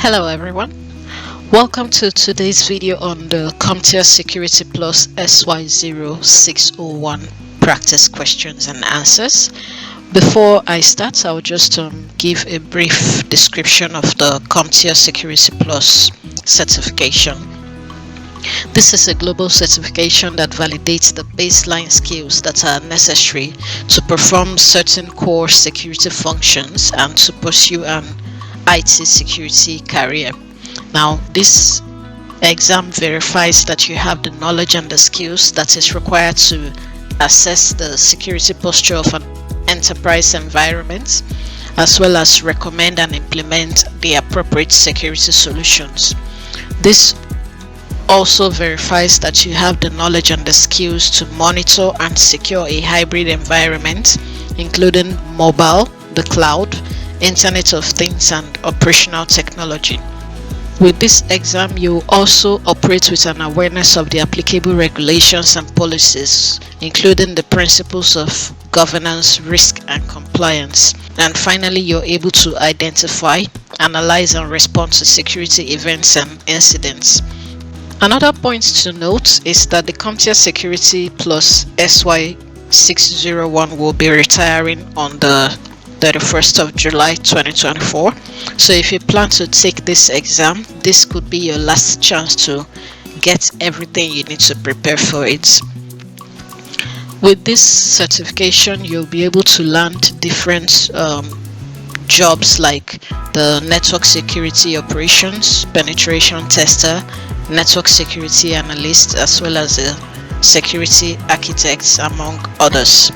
Hello everyone, welcome to today's video on the CompTIA Security Plus SY0-601 practice questions and answers. Before I start, I'll just give a brief description of the CompTIA Security Plus certification. This is a global certification that validates the baseline skills that are necessary to perform certain core security functions and to pursue an IT security career. Now, this exam verifies that you have the knowledge and the skills that is required to assess the security posture of an enterprise environment, as well as recommend and implement the appropriate security solutions. This also verifies that you have the knowledge and the skills to monitor and secure a hybrid environment, including mobile, the cloud, Internet of Things, and operational technology. With this exam, you also operate with an awareness of the applicable regulations and policies, including the principles of governance, risk, and compliance. And finally, you're able to identify, analyze, and respond to security events and incidents. Another point to note is that the CompTIA Security Plus SY0-601 will be retiring on the 31st of July 2024. So if you plan to take this exam, this could be your last chance to get everything you need to prepare for it. With this certification, you'll be able to land different jobs like the network security operations, penetration tester, network security analyst, as well as a security architect, among others.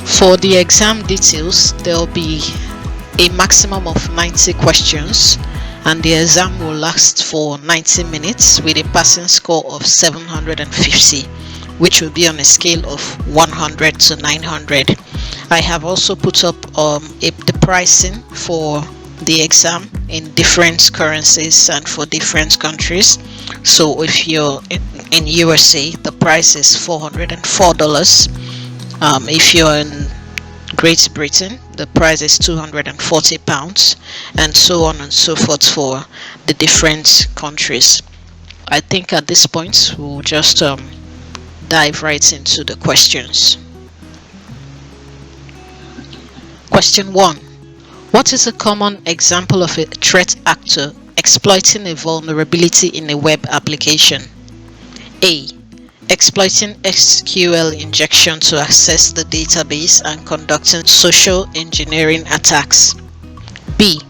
For the exam details, there will be a maximum of 90 questions, and the exam will last for 90 minutes with a passing score of 750, which will be on a scale of 100 to 900. I have also put up the pricing for the exam in different currencies and for different countries. So if you're in USA, the price is $404. If you're in Great Britain, the price is £240, and so on and so forth for the different countries. I think at this point we'll just dive right into the questions. Question 1. What is a common example of a threat actor exploiting a vulnerability in a web application? A. Exploiting SQL injection to access the database and conducting social engineering attacks. B.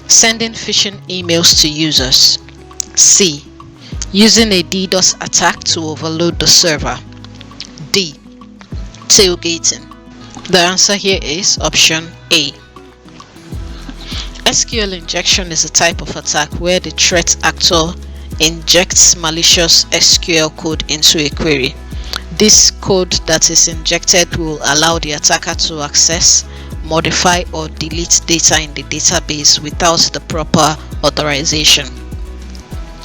Sending phishing emails to users. C. Using a DDoS attack to overload the server. D. Tailgating. The answer here is option A. SQL injection is a type of attack where the threat actor injects malicious SQL code into a query. This code that is injected will allow the attacker to access, modify, or delete data in the database without the proper authorization.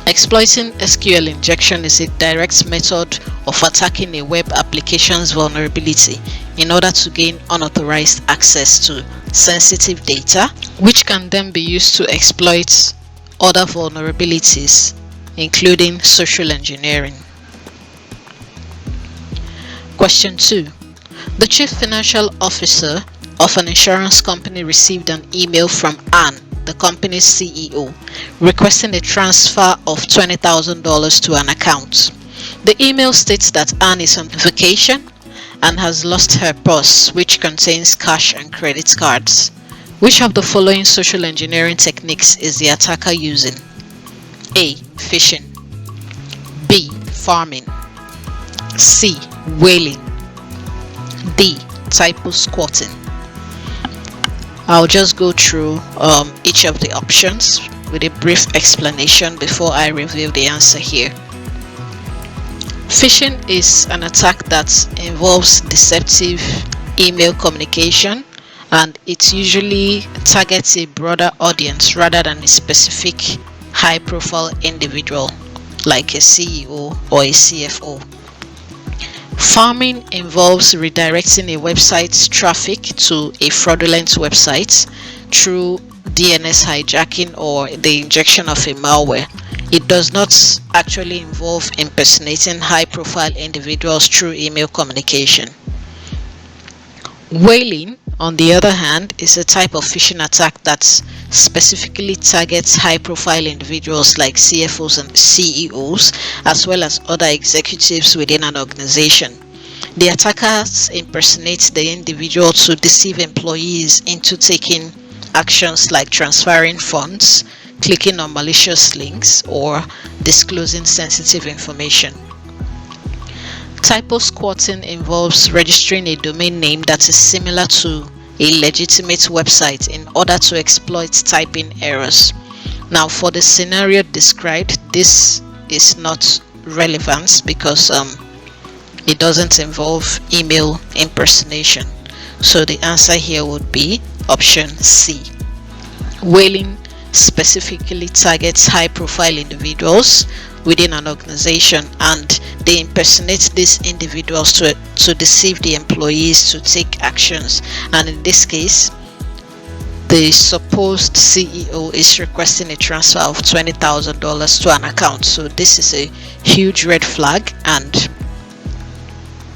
Exploiting SQL injection is a direct method of attacking a web application's vulnerability in order to gain unauthorized access to sensitive data, which can then be used to exploit other vulnerabilities, including social engineering. Question 2. The chief financial officer of an insurance company received an email from Anne, the company's CEO, requesting a transfer of $20,000 to an account. The email states that Anne is on vacation and has lost her purse, which contains cash and credit cards. Which of the following social engineering techniques is the attacker using? A. Phishing. B. Farming. C. Whaling. D. Typo squatting. I'll just go through each of the options with a brief explanation before I reveal the answer here. Phishing is an attack that involves deceptive email communication, and it usually targets a broader audience rather than a specific high-profile individual like a CEO or a CFO. Farming involves redirecting a website's traffic to a fraudulent website through DNS hijacking or the injection of a malware. It does not actually involve impersonating high-profile individuals through email communication. Whaling, on the other hand, is a type of phishing attack that specifically targets high-profile individuals like CFOs and CEOs, as well as other executives within an organization. The attackers impersonate the individual to deceive employees into taking actions like transferring funds, clicking on malicious links, or disclosing sensitive information. Typo squatting involves registering a domain name that is similar to a legitimate website in order to exploit typing errors. Now, for the scenario described, this is not relevant because it doesn't involve email impersonation. So the answer here would be option C. Whaling specifically targets high-profile individuals within an organization, and they impersonate these individuals to deceive the employees to take actions. And in this case, the supposed CEO is requesting a transfer of $20,000 to an account. So this is a huge red flag, and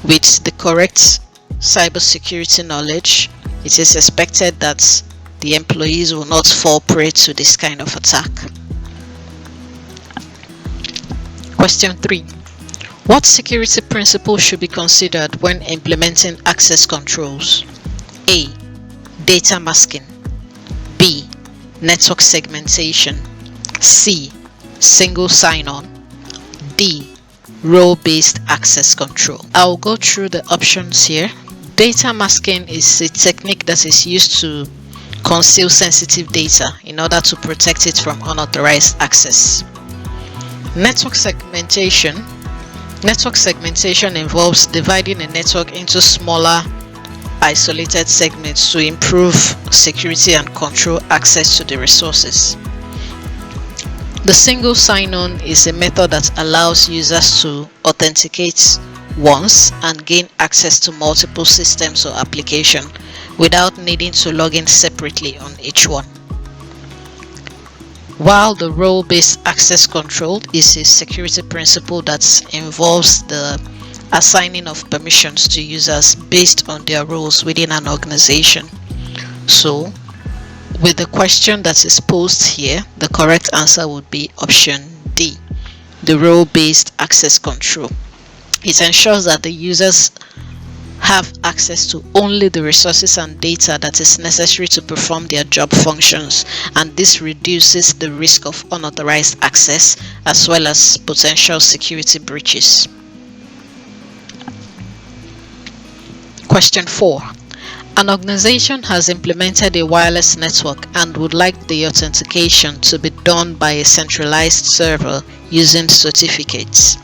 with the correct cybersecurity knowledge, it is expected that the employees will not fall prey to this kind of attack. Question 3. What security principles should be considered when implementing access controls? A. Data masking. B. Network segmentation. C. Single sign-on. D. Role-based access control. I'll go through the options here. Data masking is a technique that is used to conceal sensitive data in order to protect it from unauthorized access. Network segmentation involves dividing a network into smaller, isolated segments to improve security and control access to the resources. The single sign-on is a method that allows users to authenticate once and gain access to multiple systems or applications without needing to log in separately on each one. While the role-based access control is a security principle that involves the assigning of permissions to users based on their roles within an organization. So, with the question that is posed here, the correct answer would be option D, the role-based access control. It ensures that the users have access to only the resources and data that is necessary to perform their job functions, and this reduces the risk of unauthorized access as well as potential security breaches. Question 4. An organization has implemented a wireless network and would like the authentication to be done by a centralized server using certificates.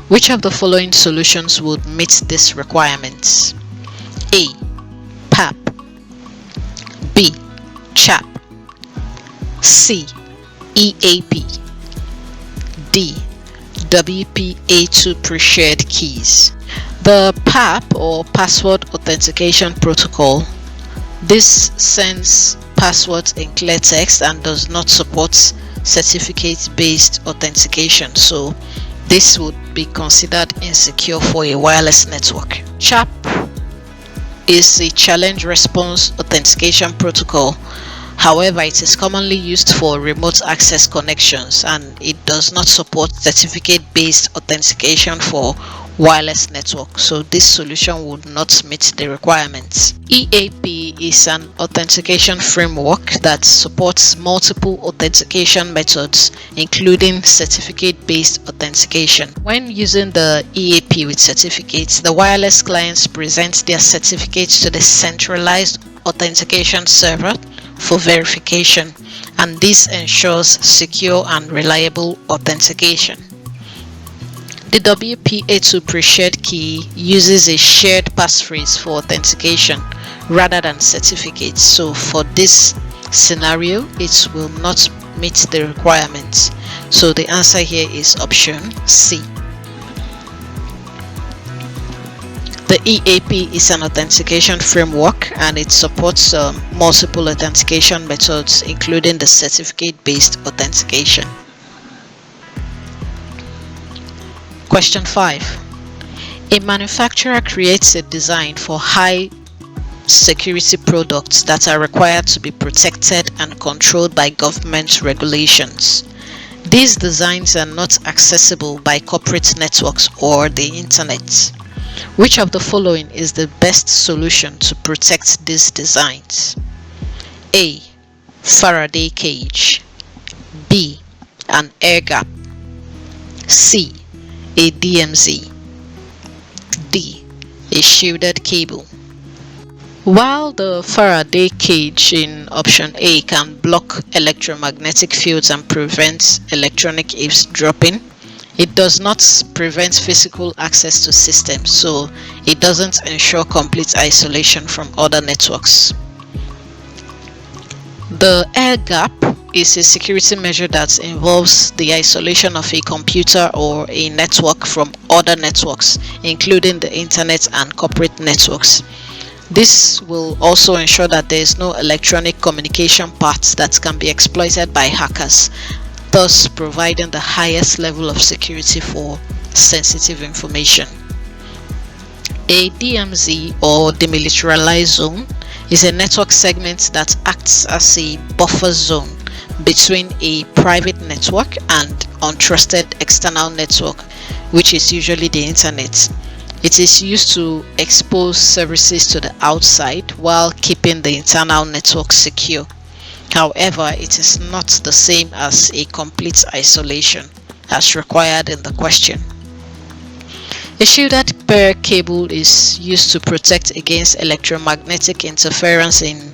Which of the following solutions would meet this requirement? A. PAP. B. CHAP. C. EAP. D. WPA2 pre-shared keys. The PAP or Password Authentication Protocol, this sends passwords in clear text and does not support certificate-based authentication. So this would be considered insecure for a wireless network. CHAP is a challenge response authentication protocol. However, it is commonly used for remote access connections and it does not support certificate-based authentication for wireless network. So this solution would not meet the requirements. EAP is an authentication framework that supports multiple authentication methods, including certificate-based authentication. When using the EAP with certificates, the wireless clients present their certificates to the centralized authentication server for verification, and this ensures secure and reliable authentication. The WPA2 pre-shared key uses a shared passphrase for authentication rather than certificates. So for this scenario, it will not meet the requirements. So the answer here is option C. The EAP is an authentication framework and it supports multiple authentication methods, including the certificate-based authentication. Question 5. A manufacturer creates a design for high security products that are required to be protected and controlled by government regulations. These designs are not accessible by corporate networks or the internet. Which of the following is the best solution to protect these designs? A. Faraday cage. B. An air gap. C. A DMZ. D. A shielded cable. While the Faraday cage in option A can block electromagnetic fields and prevent electronic eavesdropping, it does not prevent physical access to systems, so it doesn't ensure complete isolation from other networks. The air gap is a security measure that involves the isolation of a computer or a network from other networks, including the internet and corporate networks. This will also ensure that there is no electronic communication paths that can be exploited by hackers, thus providing the highest level of security for sensitive information. A DMZ, or demilitarized zone, is a network segment that acts as a buffer zone between a private network and untrusted external network, which is usually the internet. It is used to expose services to the outside while keeping the internal network secure. However, it is not the same as a complete isolation as required in the question. A shielded pair cable is used to protect against electromagnetic interference in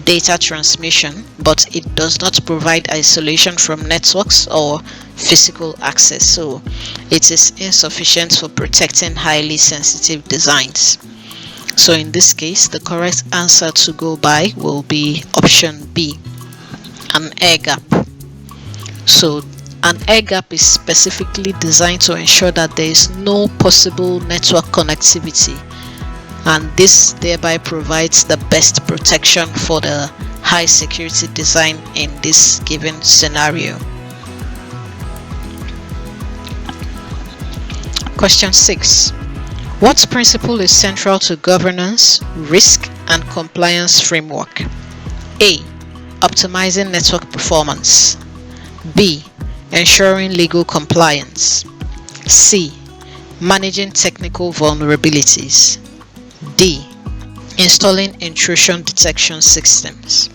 data transmission, but it does not provide isolation from networks or physical access, so it is insufficient for protecting highly sensitive designs. So in this case, the correct answer to go by will be option B, an air gap. So an air gap is specifically designed to ensure that there is no possible network connectivity, and this thereby provides the best protection for the high security design in this given scenario. Question 6. What principle is central to governance, risk, and compliance framework? A. Optimizing network performance. B. Ensuring legal compliance. C. Managing technical vulnerabilities. D. Installing intrusion detection systems.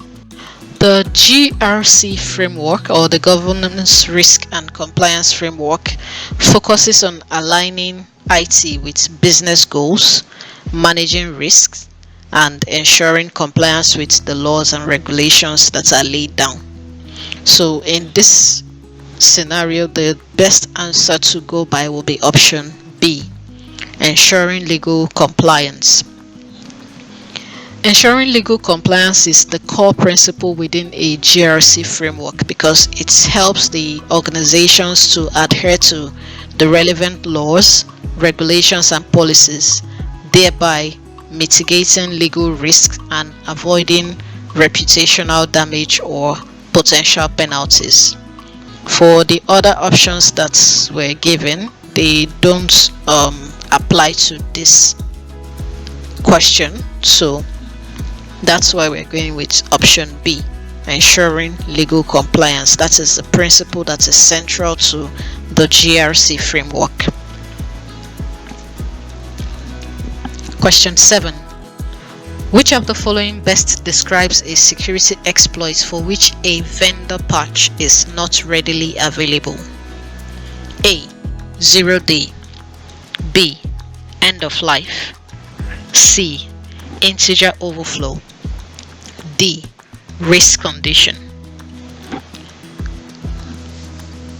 The GRC framework, or the Governance, Risk and Compliance Framework, focuses on aligning IT with business goals, managing risks, and ensuring compliance with the laws and regulations that are laid down. So in this scenario, the best answer to go by will be option B, ensuring legal compliance. Ensuring legal compliance is the core principle within a GRC framework because it helps the organizations to adhere to the relevant laws, regulations, and policies, thereby mitigating legal risks and avoiding reputational damage or potential penalties. For the other options that were given, they don't apply to this question, so that's why we're going with option B, ensuring legal compliance. That is the principle that is central to the GRC framework. Question 7. Which of the following best describes a security exploit for which a vendor patch is not readily available? A. 0-day. B. End of life. C. Integer overflow. D. Race condition.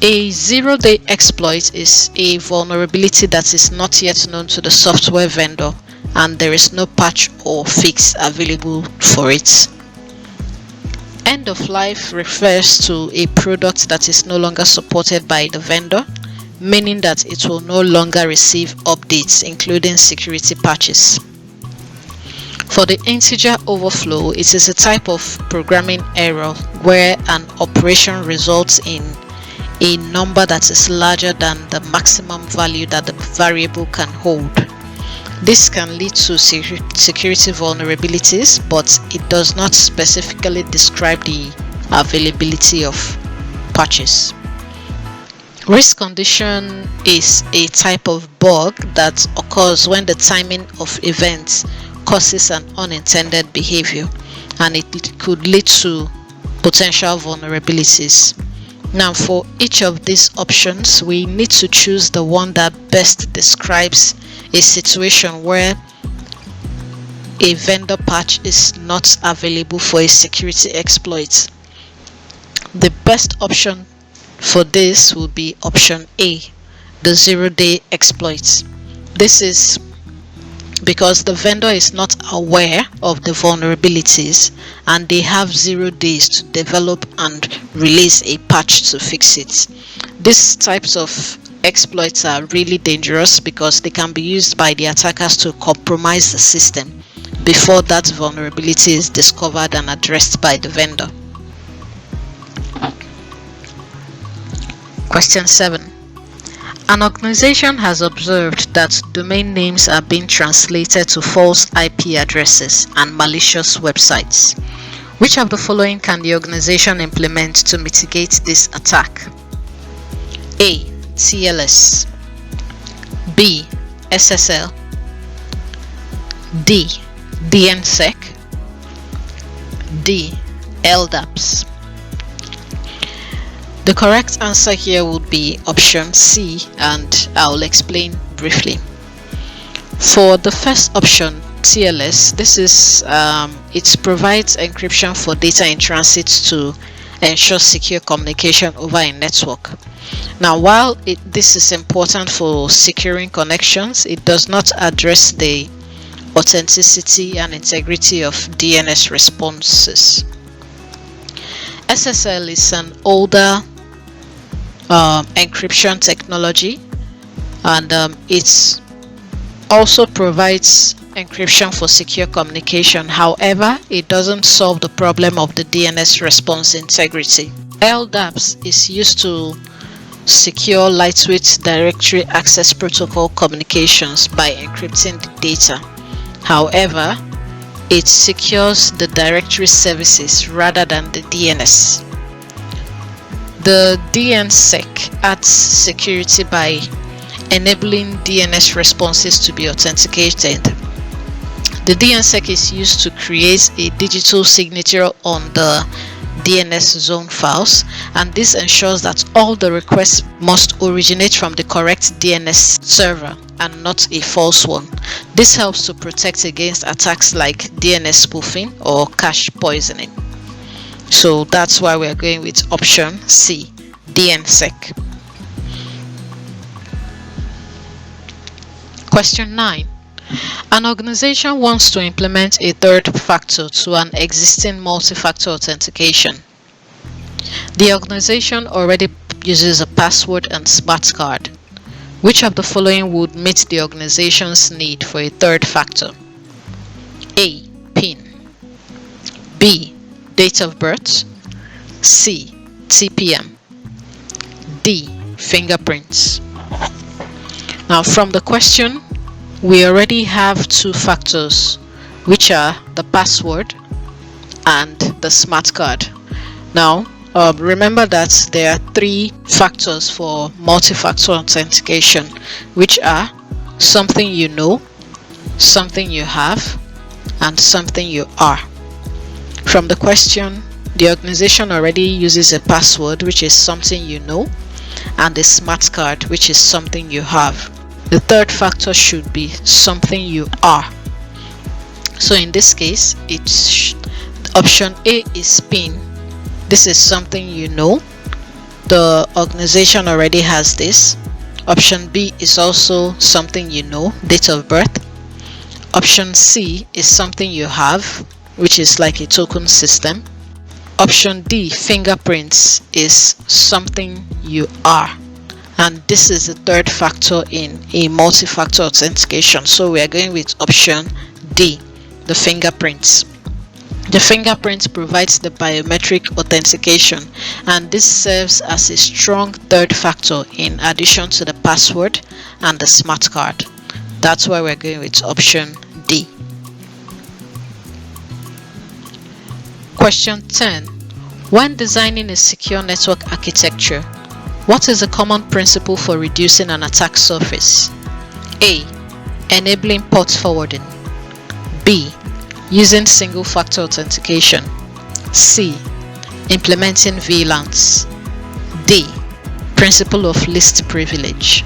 A 0-day exploit is a vulnerability that is not yet known to the software vendor and there is no patch or fix available for it. End of life refers to a product that is no longer supported by the vendor, meaning that it will no longer receive updates updates, including security patches. For the integer overflow, it is a type of programming error where an operation results in a number that is larger than the maximum value that the variable can hold. This can lead to security vulnerabilities, but it does not specifically describe the availability of patches. Race condition is a type of bug that occurs when the timing of events causes an unintended behavior, and it could lead to potential vulnerabilities. Now, for each of these options, we need to choose the one that best describes a situation where a vendor patch is not available for a security exploit. The best option for this will be option A, the 0-day exploit. This is because the vendor is not aware of the vulnerabilities and they have 0 days to develop and release a patch to fix it. These types of exploits are really dangerous because they can be used by the attackers to compromise the system before that vulnerability is discovered and addressed by the vendor. Question 7. An organization has observed that domain names are being translated to false IP addresses and malicious websites. Which of the following can the organization implement to mitigate this attack? A. TLS. B. SSL. D. DNSEC. D. LDAPs. The correct answer here would be option C, and I'll explain briefly. For the first option, TLS, this is it provides encryption for data in transit to ensure secure communication over a network. Now, while this is important for securing connections, it does not address the authenticity and integrity of DNS responses. SSL is an older encryption technology, and it also provides encryption for secure communication. However, it doesn't solve the problem of the DNS response integrity. LDAPs is used to secure lightweight directory access protocol communications by encrypting the data. However, it secures the directory services rather than the DNS. The DNSEC adds security by enabling DNS responses to be authenticated. The DNSEC is used to create a digital signature on the DNS zone files, and this ensures that all the requests must originate from the correct DNS server and not a false one. This helps to protect against attacks like DNS spoofing or cache poisoning. So that's why we're going with option C, DNSEC. Question 9. An organization wants to implement a third factor to an existing multi-factor authentication. The organization already uses a password and smart card. Which of the following would meet the organization's need for a third factor? A. PIN. B. Date of birth. C. TPM. D. Fingerprints. Now, from the question, we already have two factors, which are the password and the smart card. Now, remember that there are three factors for multi-factor authentication, which are something you know, something you have, and something you are. From the question, the organization already uses a password, which is something you know, and a smart card, which is something you have. The third factor should be something you are. So in this case, it's option A is PIN. This is something you know. The organization already has this. Option B is also something you know, date of birth. Option C is something you have, which is like a token system. Option D, fingerprints, is something you are. and this is the third factor in a multi-factor authentication. So we are going with option D, the fingerprints. The fingerprint provides the biometric authentication, and this serves as a strong third factor in addition to the password and the smart card. That's why we're going with option D. Question 10. When designing a secure network architecture, what is a common principle for reducing an attack surface? A. Enabling port forwarding. B. Using single-factor authentication. C. Implementing VLANs. D. Principle of least privilege.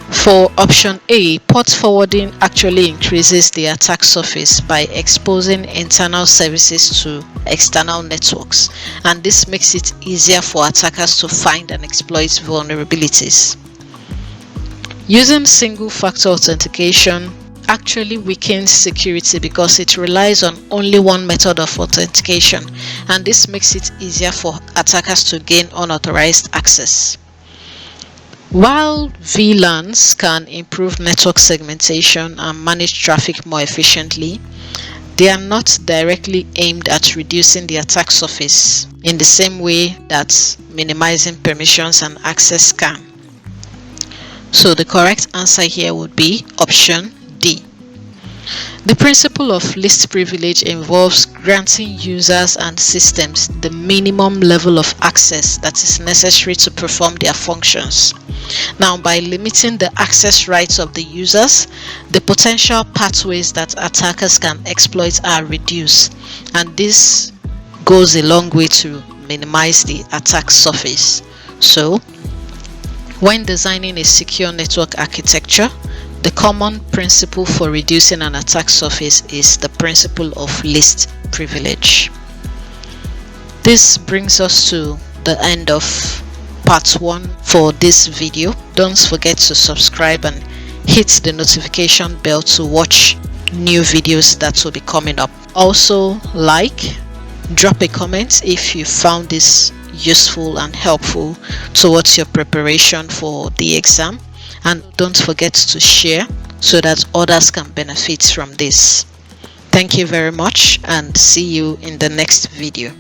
For option A, port forwarding actually increases the attack surface by exposing internal services to external networks, and this makes it easier for attackers to find and exploit vulnerabilities. Using single-factor authentication actually weakens security because it relies on only one method of authentication, and this makes it easier for attackers to gain unauthorized access. While VLANs can improve network segmentation and manage traffic more efficiently, they are not directly aimed at reducing the attack surface in the same way that minimizing permissions and access can. So the correct answer here would be option D. The principle of least privilege involves granting users and systems the minimum level of access that is necessary to perform their functions. Now, by limiting the access rights of the users, the potential pathways that attackers can exploit are reduced, and this goes a long way to minimize the attack surface. So, when designing a secure network architecture, the common principle for reducing an attack surface is the principle of least privilege. This brings us to the end of part 1 for this video. Don't forget to subscribe and hit the notification bell to watch new videos that will be coming up. Also, drop a comment if you found this useful and helpful towards your preparation for the exam, and don't forget to share so that others can benefit from this. Thank you very much, and see you in the next video.